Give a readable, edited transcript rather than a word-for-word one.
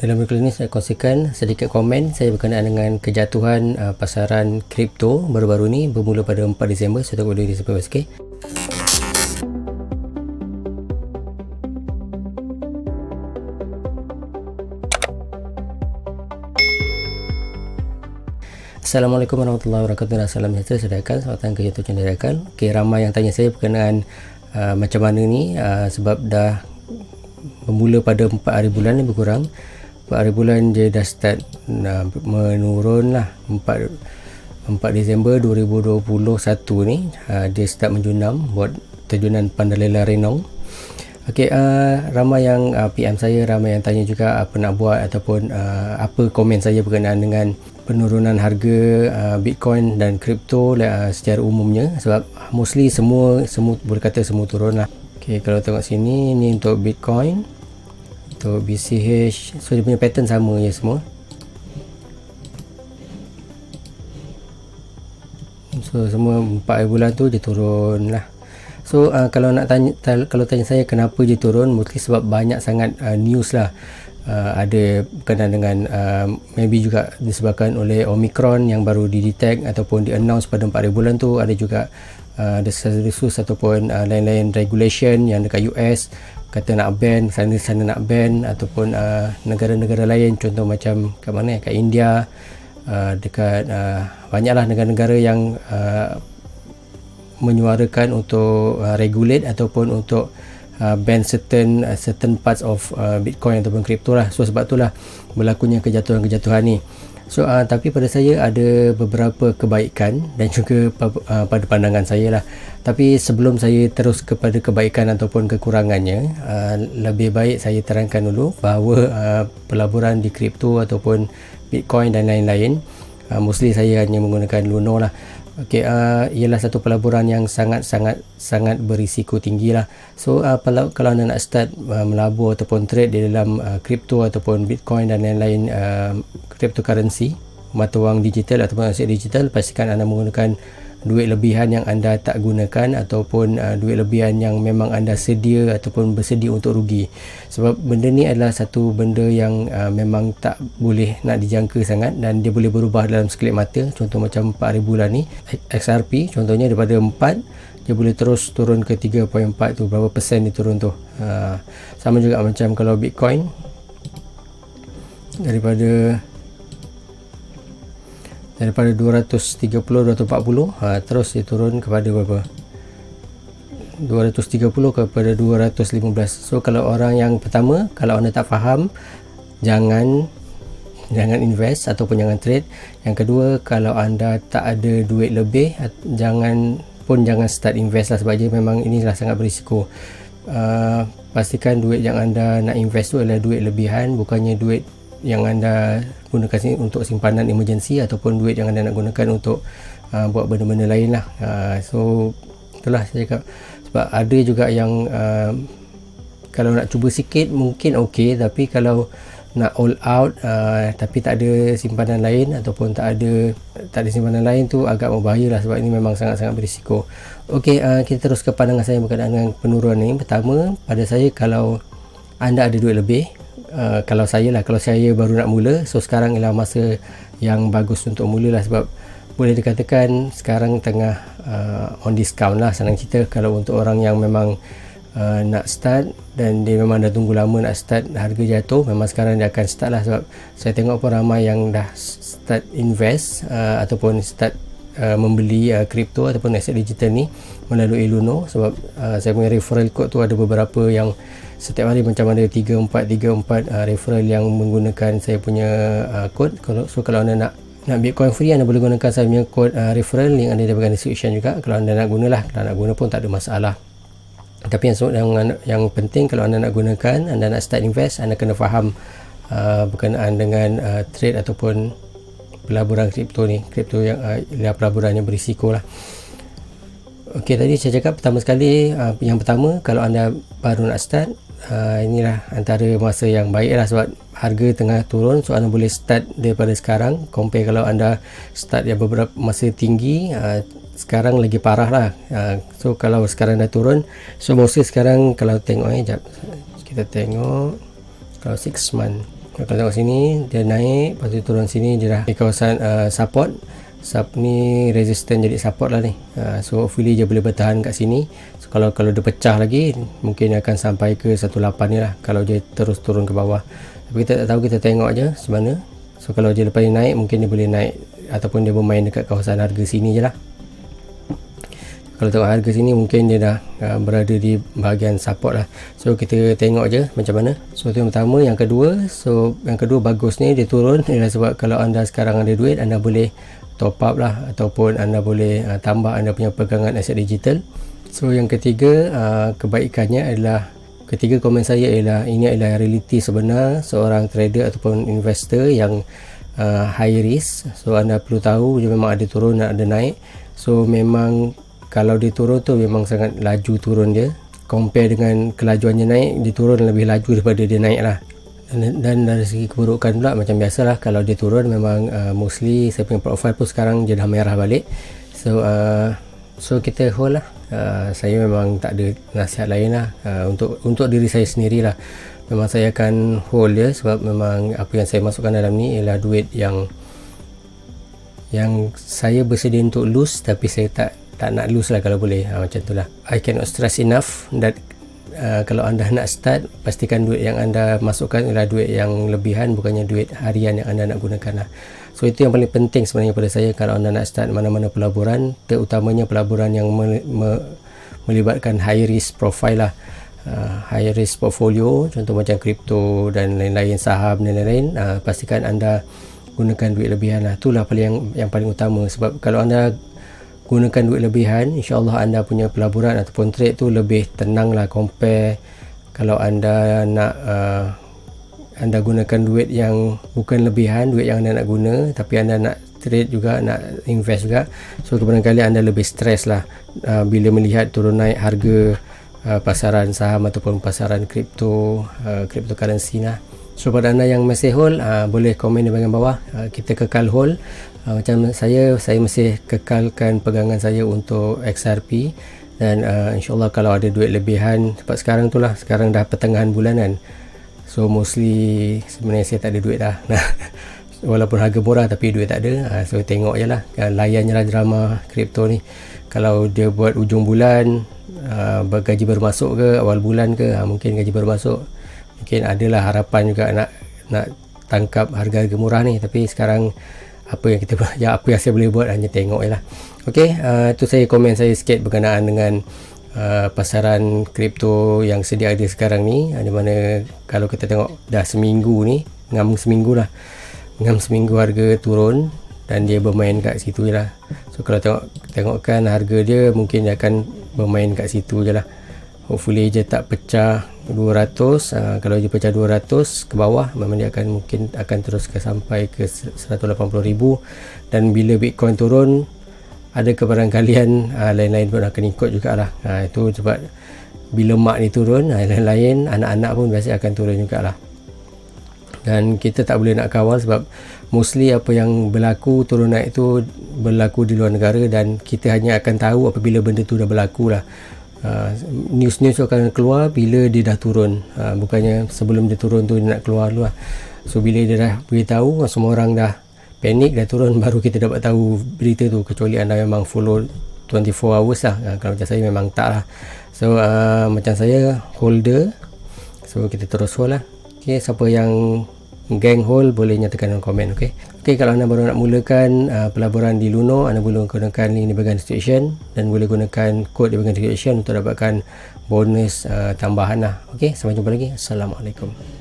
Dalam video ini saya kongsikan sedikit komen saya berkenaan dengan kejatuhan pasaran kripto baru-baru ni bermula pada 4 Disember. Saya tengok video ni sampai sikit. Assalamualaikum warahmatullahi wabarakatuh. Salam sejahtera, saudarakan. Selamat datang ke YouTube channel saudarakan. Ramai yang tanya saya berkenaan macam mana ni sebab dah bermula pada 4 hari bulan ni berkurang. 4 hari bulan dia dah start menurun lah. 4 Disember 2021 ni dia start menjunam buat terjunan Pandalela Renong. Okey, ramai yang PM saya, ramai yang tanya juga apa nak buat ataupun apa komen saya berkenaan dengan penurunan harga Bitcoin dan kripto secara umumnya, sebab mostly semua boleh kata semua turun lah. Okey, kalau tengok sini ni untuk Bitcoin, untuk BCH, so dia punya pattern sama je semua. So semua 4 bulan tu dia turun lah. So kalau tanya saya kenapa dia turun, mostly sebab banyak sangat news lah. Ada berkenaan dengan maybe juga disebabkan oleh Omicron yang baru didetect ataupun di-announce pada 4 bulan tu. Ada juga desas-desus ataupun lain-lain regulation yang dekat US kata nak ban, sana nak ban, ataupun negara-negara lain, contoh macam kat mana, kat India, dekat banyaklah negara-negara yang menyuarakan untuk regulate ataupun untuk ban certain parts of Bitcoin ataupun kripto lah. So sebab itulah berlakunya kejatuhan-kejatuhan ni. So tapi pada saya ada beberapa kebaikan dan juga pada pandangan saya lah. Tapi sebelum saya terus kepada kebaikan ataupun kekurangannya, lebih baik saya terangkan dulu bahawa pelaburan di kripto ataupun Bitcoin dan lain-lain, mostly saya hanya menggunakan Luno lah. Okey, ialah satu pelaburan yang sangat berisiko tinggi lah. So kalau anda nak start melabur ataupun trade di dalam kripto ataupun Bitcoin dan lain-lain cryptocurrency, mata wang digital ataupun aset digital, pastikan anda menggunakan duit lebihan yang anda tak gunakan ataupun duit lebihan yang memang anda sedia ataupun bersedia untuk rugi. Sebab benda ni adalah satu benda yang memang tak boleh nak dijangka sangat dan dia boleh berubah dalam sekelip mata. Contoh macam 4 hari bulan ni, XRP contohnya daripada 4 dia boleh terus turun ke 3.4 tu, berapa persen dia turun tu. Sama juga macam kalau Bitcoin daripada 230 240 terus dia turun kepada berapa, 230 kepada 215. So kalau orang yang pertama, kalau anda tak faham, jangan invest ataupun jangan trade. Yang kedua, kalau anda tak ada duit lebih, jangan start invest lah, sebab dia memang inilah sangat berisiko. Pastikan duit yang anda nak invest tu adalah duit lebihan, bukannya duit yang anda gunakan untuk simpanan emergency ataupun duit yang anda nak gunakan untuk buat benda-benda lain lah. So itulah saya cakap, sebab ada juga yang kalau nak cuba sikit mungkin okey, tapi kalau nak all out tapi tak ada simpanan lain ataupun tak ada simpanan lain tu agak berbahaya lah, sebab ini memang sangat-sangat berisiko. Okey, kita terus ke pandangan saya berkaitan dengan penurunan ini. Pertama, pada saya, kalau anda ada duit lebih, kalau saya baru nak mula, so sekarang ialah masa yang bagus untuk mula lah, sebab boleh dikatakan sekarang tengah on discount lah, senang cerita. Kalau untuk orang yang memang nak start dan dia memang dah tunggu lama nak start, harga jatuh, memang sekarang dia akan start lah. Sebab saya tengok pun ramai yang dah start invest ataupun start membeli kripto ataupun aset digital ni melalui Luno. Sebab saya punya referral code tu ada beberapa yang setiap hari macam ada 3-4 referral yang menggunakan saya punya kod. So kalau anda nak Bitcoin free, anda boleh gunakan saya punya kod referral, link ada di bahagian description juga. Kalau anda nak gunalah, kalau nak guna pun tak ada masalah. Tapi yang penting, kalau anda nak gunakan, anda nak start invest, anda kena faham berkenaan dengan trade ataupun pelaburan kripto ni. Kripto yang pelaburan yang berisiko lah. Okey, tadi saya cakap pertama sekali, yang pertama, kalau anda baru nak start, inilah antara masa yang baik lah, sebab harga tengah turun. So anda boleh start daripada sekarang, compare kalau anda start yang beberapa masa tinggi, sekarang lagi parah lah. So kalau sekarang dah turun, so mostly sekarang kalau tengok jap, kita tengok kalau 6 month Kalau tengok sini dia naik, lepas tu turun sini dia dah di kawasan support. Sub ni resistant jadi support lah ni. So hopefully dia boleh bertahan kat sini. So kalau dia pecah lagi mungkin dia akan sampai ke 18 ni lah kalau dia terus turun ke bawah. Tapi kita tak tahu, kita tengok je macam mana. So kalau dia lepas ni naik, mungkin dia boleh naik ataupun dia bermain dekat kawasan harga sini je lah. Kalau tengok harga sini mungkin dia dah berada di bahagian support lah. So kita tengok je macam mana. So itu yang pertama. Yang kedua bagus ni dia turun ialah sebab kalau anda sekarang ada duit, anda boleh top up lah ataupun anda boleh tambah anda punya pegangan aset digital. So yang ketiga, kebaikannya adalah, ketiga komen saya ialah ini adalah realiti sebenar seorang trader ataupun investor yang high risk. So anda perlu tahu dia memang ada turun dan ada naik. So memang kalau dia turun tu memang sangat laju turun dia, compare dengan kelajuannya naik, dia turun lebih laju daripada dia naik lah. Dan dari segi keburukan pula macam biasalah, kalau dia turun memang mostly saya punya profile pun sekarang dia dah merah balik. So kita hold lah. Saya memang tak ada nasihat lain lah, untuk diri saya sendiri lah. Memang saya akan hold dia sebab memang apa yang saya masukkan dalam ni ialah duit yang saya bersedia untuk lose, tapi saya tak nak lose lah kalau boleh. Macam tu lah. I cannot stress enough that kalau anda nak start, pastikan duit yang anda masukkan ialah duit yang lebihan, bukannya duit harian yang anda nak gunakan lah. So itu yang paling penting sebenarnya pada saya kalau anda nak start mana-mana pelaburan, terutamanya pelaburan yang melibatkan high risk profile lah, high risk portfolio, contoh macam kripto dan lain-lain, saham dan lain-lain. Pastikan anda gunakan duit lebihan lah. Itulah yang paling utama, sebab kalau anda gunakan duit lebihan, insyaAllah anda punya pelaburan ataupun trade tu lebih tenang lah compare kalau anda nak anda gunakan duit yang bukan lebihan, duit yang anda nak guna tapi anda nak trade juga, nak invest juga. So barangkali anda lebih stres lah bila melihat turun naik harga pasaran saham ataupun pasaran cryptocurrency lah. So pada anda yang masih hold, boleh komen di bahagian bawah. Kita kekal hold. Macam saya masih kekalkan pegangan saya untuk XRP, dan insyaAllah kalau ada duit lebihan, sebab sekarang dah pertengahan bulan kan, so mostly sebenarnya saya tak ada duit dah. Walaupun harga murah tapi duit tak ada. So tengok je lah, layan je lah drama kripto ni. Kalau dia buat ujung bulan, gaji baru masuk ke, awal bulan ke, mungkin gaji baru masuk, mungkin adalah harapan juga nak tangkap harga-harga murah ni. Tapi sekarang apa yang saya boleh buat hanya tengok je lah. Okey, itu saya komen saya sikit berkenaan dengan pasaran kripto yang sedia ada sekarang ni. Di mana kalau kita tengok dah seminggu ni, ngam seminggu harga turun dan dia bermain kat situ je lah. So kalau tengokkan harga dia, mungkin dia akan bermain kat situ je lah. Hopefully je tak pecah 200. Kalau dia pecah 200 ke bawah, memang dia mungkin akan terus sampai ke 180,000. Dan bila Bitcoin turun, ada kebarangkalian lain-lain pun akan ikut jugalah. Itu sebab bila mak ni turun, lain-lain anak-anak pun biasa akan turun jugalah. Dan kita tak boleh nak kawal sebab mostly apa yang berlaku turun naik itu berlaku di luar negara, dan kita hanya akan tahu apabila benda tu dah berlaku lah. News akan keluar bila dia dah turun, bukannya sebelum dia turun tu dia nak keluar dulu lah. So bila dia dah beritahu, semua orang dah panik, dah turun, baru kita dapat tahu berita tu, kecuali anda memang follow 24 hours lah. Kalau macam saya memang tak lah. So macam saya holder, so kita terus hold lah. Okay, siapa yang geng hold boleh nyatakan dalam komen. Okay, kalau anda baru nak mulakan pelaburan di Luno, anda boleh gunakan link di bahagian description dan boleh gunakan kod di bahagian description untuk dapatkan bonus tambahan lah. Okay, sampai jumpa lagi. Assalamualaikum.